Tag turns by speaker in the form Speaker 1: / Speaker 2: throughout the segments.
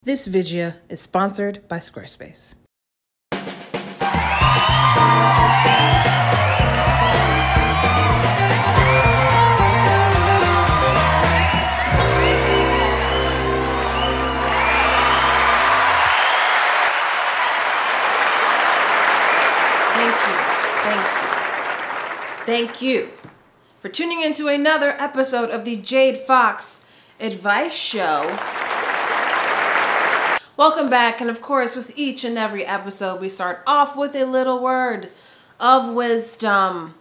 Speaker 1: This video is sponsored by Squarespace. Thank you for tuning into another episode of the Jade Fox Advice Show. Welcome back, and of course, with each and every episode, we start off with a little word of wisdom.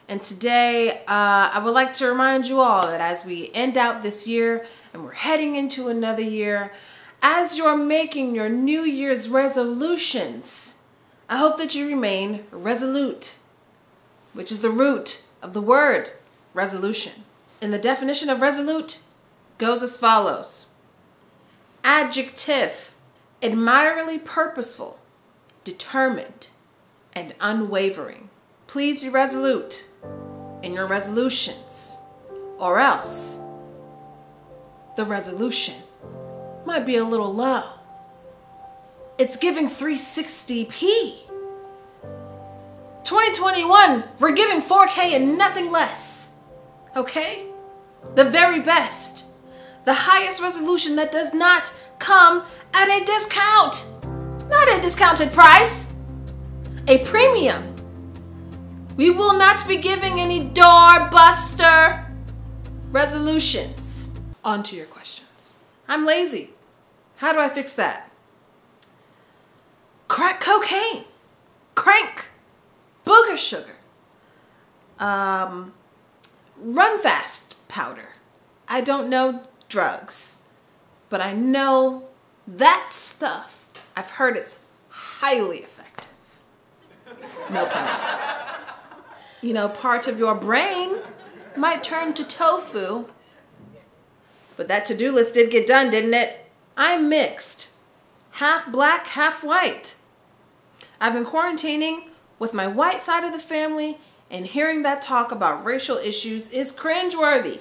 Speaker 1: And today, I would like to remind you all that as we end out this year and we're heading into another year, as you're making your New Year's resolutions, I hope that you remain resolute, which is the root of the word resolution. And the definition of resolute goes as follows. Adjective, admirably purposeful, determined, and unwavering. Please be resolute in your resolutions, or else the resolution might be a little low. It's giving 360p. 2021, we're giving 4K and nothing less. Okay? The very best. The highest resolution that does not come at a discount. Not a discounted price. A premium. We will not be giving any doorbuster resolutions. On to your questions. I'm lazy. How do I fix that? Crack cocaine. Crank. Booger sugar. Run fast powder. I don't know drugs, but I know that stuff. I've heard it's highly effective. No pun intended. You know, part of your brain might turn to tofu, but that to-do list did get done, didn't it? I'm mixed. Half black, half white. I've been quarantining with my white side of the family, and hearing that talk about racial issues is cringeworthy.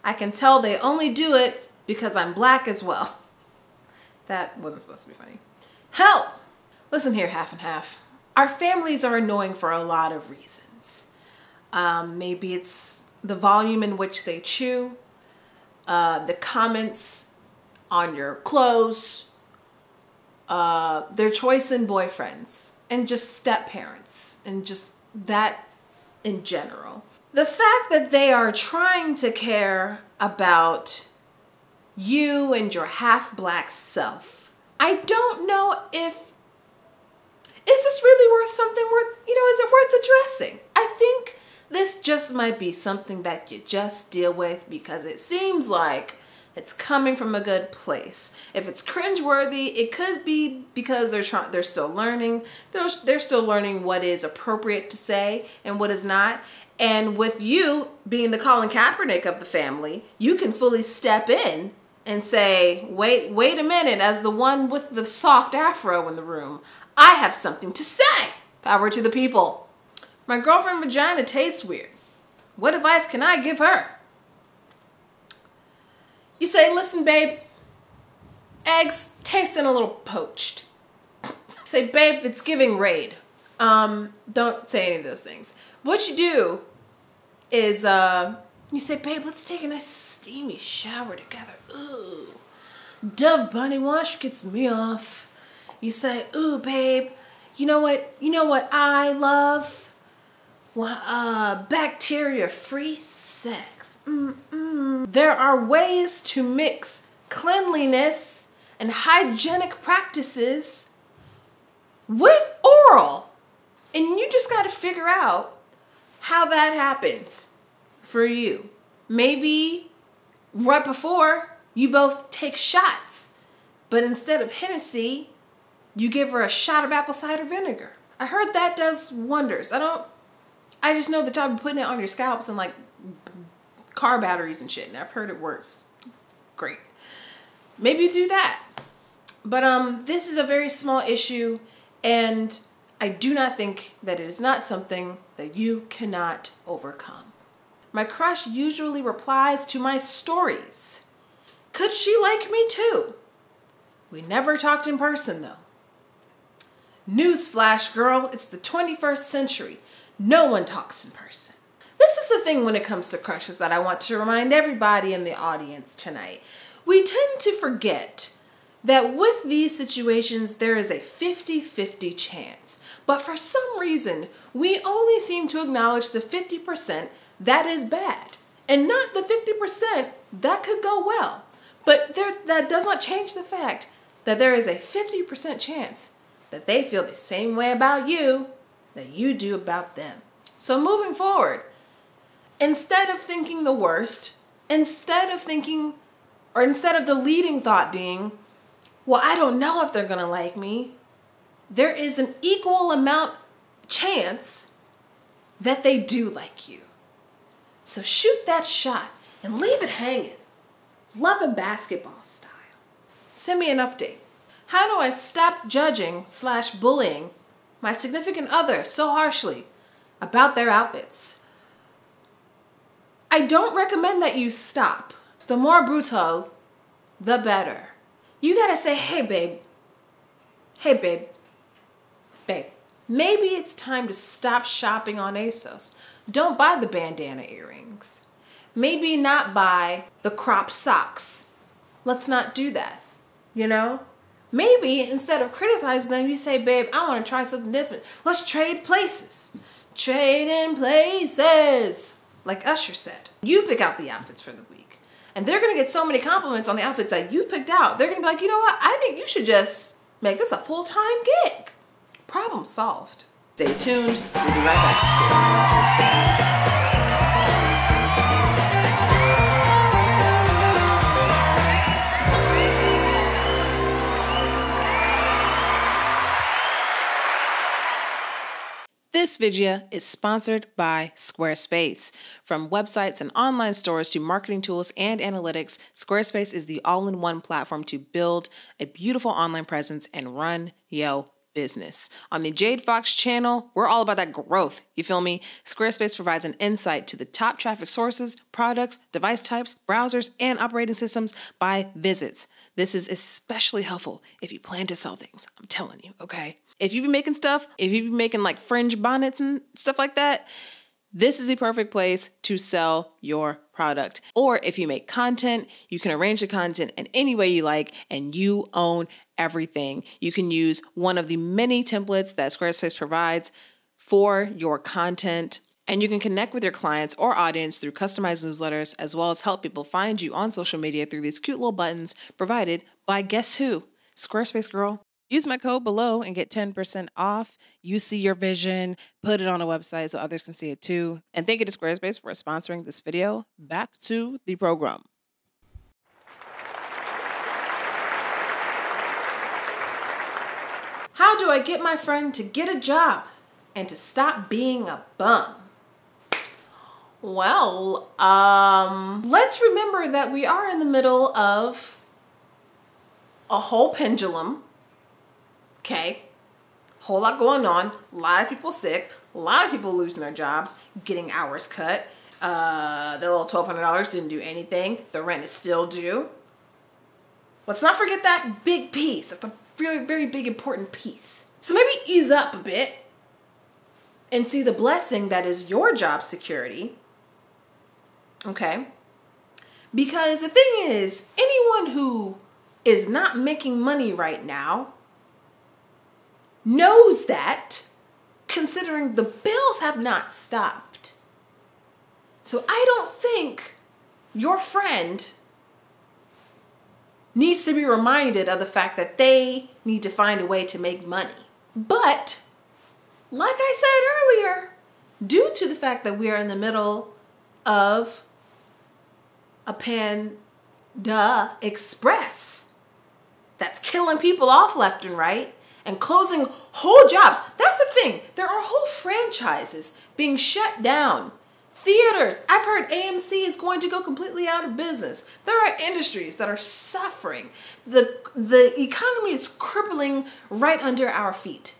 Speaker 1: I can tell they only do it because I'm black as well. That wasn't supposed to be funny. Help! Listen here, half and half. Our families are annoying for a lot of reasons. Maybe it's the volume in which they chew, the comments on your clothes, their choice in boyfriends, and just step-parents, and just that in general. The fact that they are trying to care about you and your half-black self, I don't know if, is this really worth something worth, is it worth addressing? I think this just might be something that you just deal with because it seems like it's coming from a good place. If it's cringeworthy, it could be because they're still learning. They're still learning what is appropriate to say and what is not. And with you being the Colin Kaepernick of the family, you can fully step in and say, wait a minute, as the one with the soft afro in the room, I have something to say. Power to the people. My girlfriend Vagina tastes weird. What advice can I give her? You say, listen, babe, eggs tasting a little poached. Say, babe, it's giving raid. Don't say any of those things. What you do is, you say, babe, let's take a nice steamy shower together. Ooh, Dove body wash gets me off. You say, ooh, babe, you know what I love? Well, bacteria-free sex. There are ways to mix cleanliness and hygienic practices with oral. And you just got to figure out how that happens for you. Maybe right before you both take shots, but instead of Hennessy, you give her a shot of apple cider vinegar. I heard that does wonders. I just know that y'all be putting it on your scalps and like car batteries and shit, and I've heard it works. Great. Maybe you do that. But this is a very small issue, and I do not think that it is not something that you cannot overcome. My crush usually replies to my stories. Could she like me too? We never talked in person though. Newsflash, girl, it's the 21st century. No one talks in person. This is the thing when it comes to crushes that I want to remind everybody in the audience tonight. We tend to forget that with these situations, there is a 50-50 chance. But for some reason, we only seem to acknowledge the 50% that is bad and not the 50% that could go well. But that does not change the fact that there is a 50% chance that they feel the same way about you that you do about them. So moving forward, instead of thinking the worst, instead of the leading thought being, well, I don't know if they're gonna like me, there is an equal amount chance that they do like you. So shoot that shot and leave it hanging. Love and basketball style. Send me an update. How do I stop judging/bullying my significant other so harshly about their outfits? I don't recommend that you stop. The more brutal, the better. You gotta say, hey babe, maybe it's time to stop shopping on ASOS. Don't buy the bandana earrings. Maybe not buy the cropped socks. Let's not do that, you know? Maybe instead of criticizing them, you say, babe, I want to try something different. Let's trade places. Trade in places. Like Usher said. You pick out the outfits for the week. And they're going to get so many compliments on the outfits that you've picked out. They're going to be like, you know what? I think you should just make this a full-time gig. Problem solved. Stay tuned. We'll be right back. This video is sponsored by Squarespace. From websites and online stores to marketing tools and analytics, Squarespace is the all-in-one platform to build a beautiful online presence and run your business. On the Jade Fox channel, we're all about that growth. You feel me? Squarespace provides an insight to the top traffic sources, products, device types, browsers, and operating systems by visits. This is especially helpful if you plan to sell things. I'm telling you, okay? If you've been making stuff, if you've been making like fringe bonnets and stuff like that, this is the perfect place to sell your product. Or if you make content, you can arrange the content in any way you like and you own everything. You can use one of the many templates that Squarespace provides for your content. And you can connect with your clients or audience through customized newsletters, as well as help people find you on social media through these cute little buttons provided by guess who? Squarespace girl. Use my code below and get 10% off. You see your vision, put it on a website so others can see it too. And thank you to Squarespace for sponsoring this video. Back to the program. How do I get my friend to get a job and to stop being a bum? Well, let's remember that we are in the middle of a whole pendulum. Okay, whole lot going on, a lot of people sick, a lot of people losing their jobs, getting hours cut, the little $1,200 didn't do anything, the rent is still due. Let's not forget that big piece. That's a very, very big important piece. So maybe ease up a bit and see the blessing that is your job security, okay? Because the thing is, anyone who is not making money right now knows that, considering the bills have not stopped. So I don't think your friend needs to be reminded of the fact that they need to find a way to make money. But, like I said earlier, due to the fact that we are in the middle of a Panda Express that's killing people off left and right, and closing whole jobs. That's the thing. There are whole franchises being shut down. Theaters. I've heard AMC is going to go completely out of business. There are industries that are suffering. The economy is crippling right under our feet.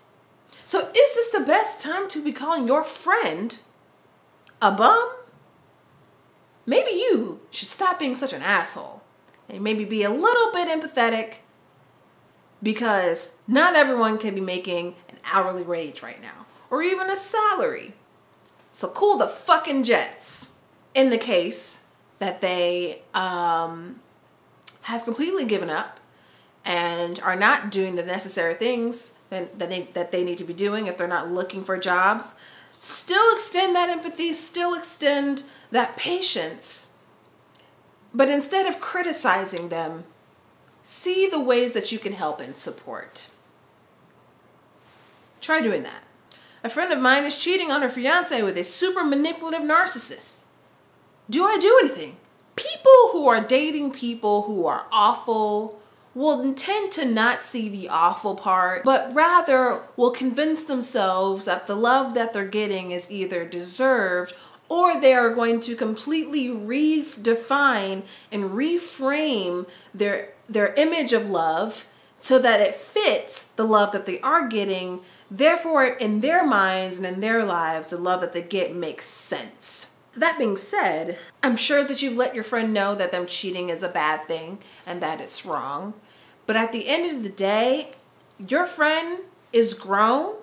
Speaker 1: So is this the best time to be calling your friend a bum? Maybe you should stop being such an asshole and maybe be a little bit empathetic because not everyone can be making an hourly wage right now or even a salary. So cool the fucking jets. In the case that they have completely given up and are not doing the necessary things that they need to be doing if they're not looking for jobs, still extend that empathy, still extend that patience. But instead of criticizing them, see the ways that you can help and support. Try doing that. A friend of mine is cheating on her fiance with a super manipulative narcissist. Do I do anything? People who are dating people who are awful will tend to not see the awful part, but rather will convince themselves that the love that they're getting is either deserved or they are going to completely redefine and reframe their image of love so that it fits the love that they are getting. Therefore, in their minds and in their lives, the love that they get makes sense. That being said, I'm sure that you've let your friend know that them cheating is a bad thing and that it's wrong. But at the end of the day, your friend is grown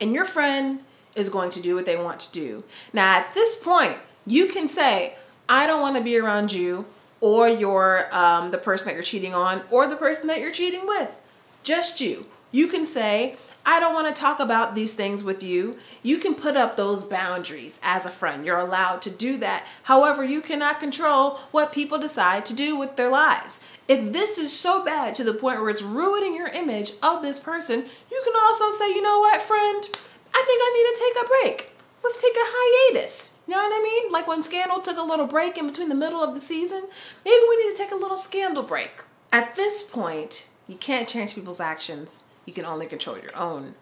Speaker 1: and your friend is going to do what they want to do. Now, at this point, you can say, I don't want to be around you or the person that you're cheating on or the person that you're cheating with. Just you. You can say, I don't want to talk about these things with you. You can put up those boundaries as a friend. You're allowed to do that. However, you cannot control what people decide to do with their lives. If this is so bad to the point where it's ruining your image of this person, you can also say, you know what, friend? I think I need to take a break. Let's take a hiatus. You know what I mean? Like when Scandal took a little break in between the middle of the season, maybe we need to take a little Scandal break. At this point, you can't change people's actions. You can only control your own.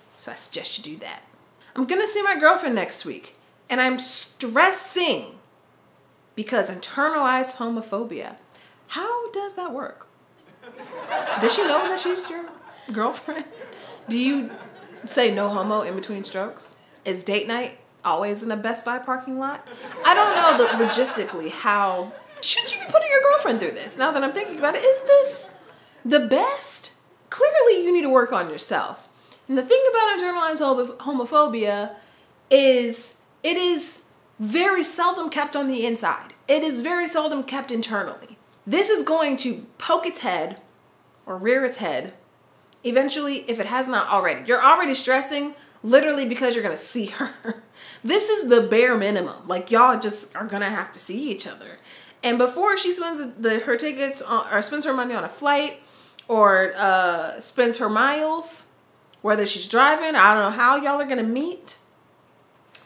Speaker 1: So I suggest you do that. I'm gonna see my girlfriend next week, and I'm stressing because internalized homophobia. How does that work? Does she know that she's your girlfriend? Do you say no homo in between strokes? Is date night always in a Best Buy parking lot? I don't know logistically how should you be putting your girlfriend through this? Now that I'm thinking about it, is this the best? Clearly, you need to work on yourself. And the thing about internalized homophobia is it is very seldom kept on the inside. It is very seldom kept internally. This is going to poke its head or rear its head eventually if it has not already. You're already stressing literally because you're going to see her. This is the bare minimum. Like y'all just are going to have to see each other. And before she spends her tickets on, or spends her money on a flight, or spends her miles, whether she's driving, I don't know how y'all are gonna meet.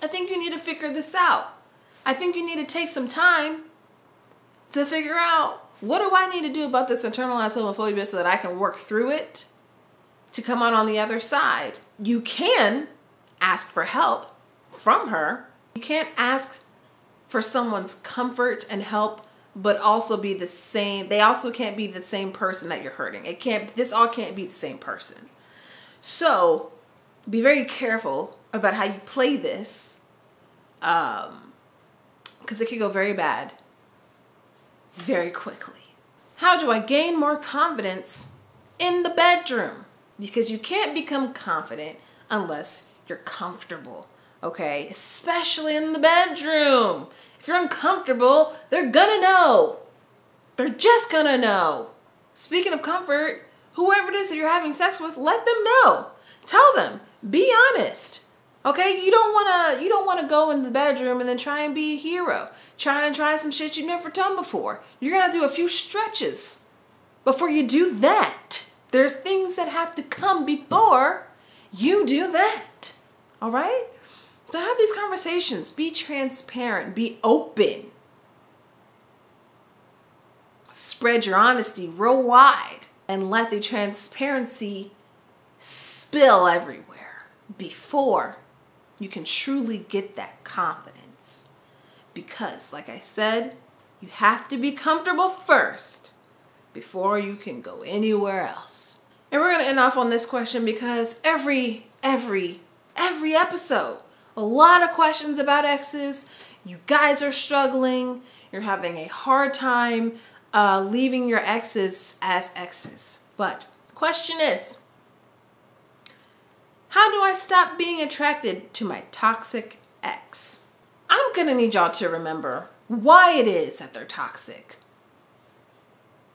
Speaker 1: I think you need to figure this out. I think you need to take some time to figure out, what do I need to do about this internalized homophobia so that I can work through it to come out on the other side? You can ask for help from her. You can't ask for someone's comfort and help but also be the same. They also can't be the same person that you're hurting. This all can't be the same person. So be very careful about how you play this, because it can go very bad very quickly. How do I gain more confidence in the bedroom? Because you can't become confident unless you're comfortable, okay? Especially in the bedroom. If you're uncomfortable, they're gonna know. They're just gonna know. Speaking of comfort, whoever it is that you're having sex with, let them know. Tell them. Be honest. Okay? You don't wanna go in the bedroom and then try and be a hero. Trying to try some shit you've never done before. You're gonna do a few stretches before you do that. There's things that have to come before you do that. All right? So have these conversations. Be transparent. Be open. Spread your honesty real wide and let the transparency spill everywhere before you can truly get that confidence. Because, like I said, you have to be comfortable first before you can go anywhere else. And we're going to end off on this question because every episode, a lot of questions about exes. You guys are struggling. You're having a hard time leaving your exes as exes. But Question is, how do I stop being attracted to my toxic ex? I'm gonna need y'all to remember why it is that they're toxic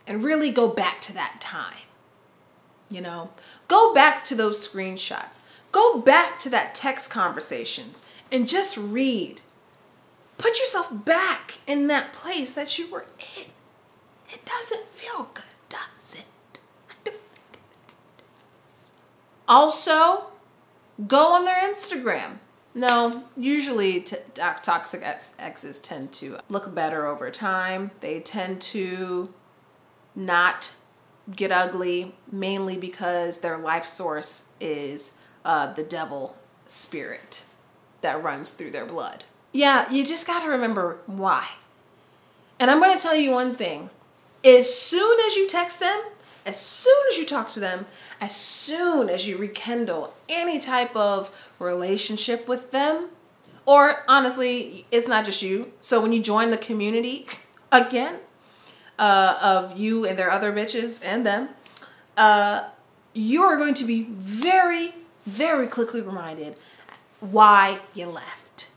Speaker 1: and really go back to that time. You know, go back to those screenshots. Go back to that text conversations and just read. Put yourself back in that place that you were in. It doesn't feel good, does it? I don't think it does. Also, go on their Instagram. No, usually toxic exes tend to look better over time. They tend to not get ugly, mainly because their life source is the devil spirit that runs through their blood. Yeah, you just got to remember why. And I'm going to tell you one thing. As soon as you text them, as soon as you talk to them, as soon as you rekindle any type of relationship with them, or honestly, it's not just you. So when you join the community again, of you and their other bitches and them, you are going to be very, very quickly reminded why you left.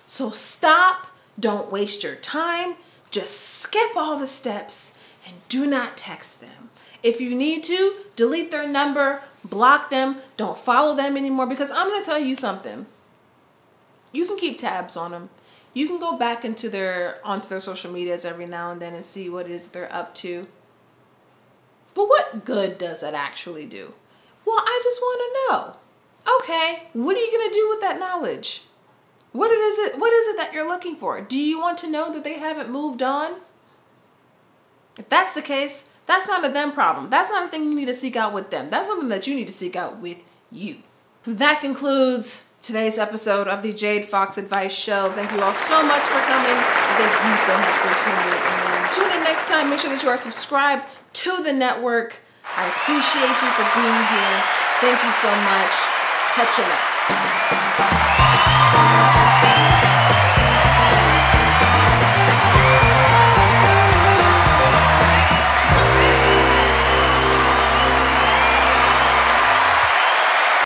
Speaker 1: So stop, don't waste your time, just skip all the steps and do not text them. If you need to, delete their number, block them, don't follow them anymore, because I'm going to tell you something. You can keep tabs on them. You can go back onto their social medias every now and then and see what it is they're up to. But what good does it actually do? Well, I just want to know. Okay, what are you going to do with that knowledge? What is it that you're looking for? Do you want to know that they haven't moved on? If that's the case, that's not a them problem. That's not a thing you need to seek out with them. That's something that you need to seek out with you. That concludes today's episode of the Jade Fox Advice Show. Thank you all so much for coming. Thank you so much for tuning in. Tune in next time. Make sure that you are subscribed to the network. I appreciate you for being here. Thank you so much. Catch you next time.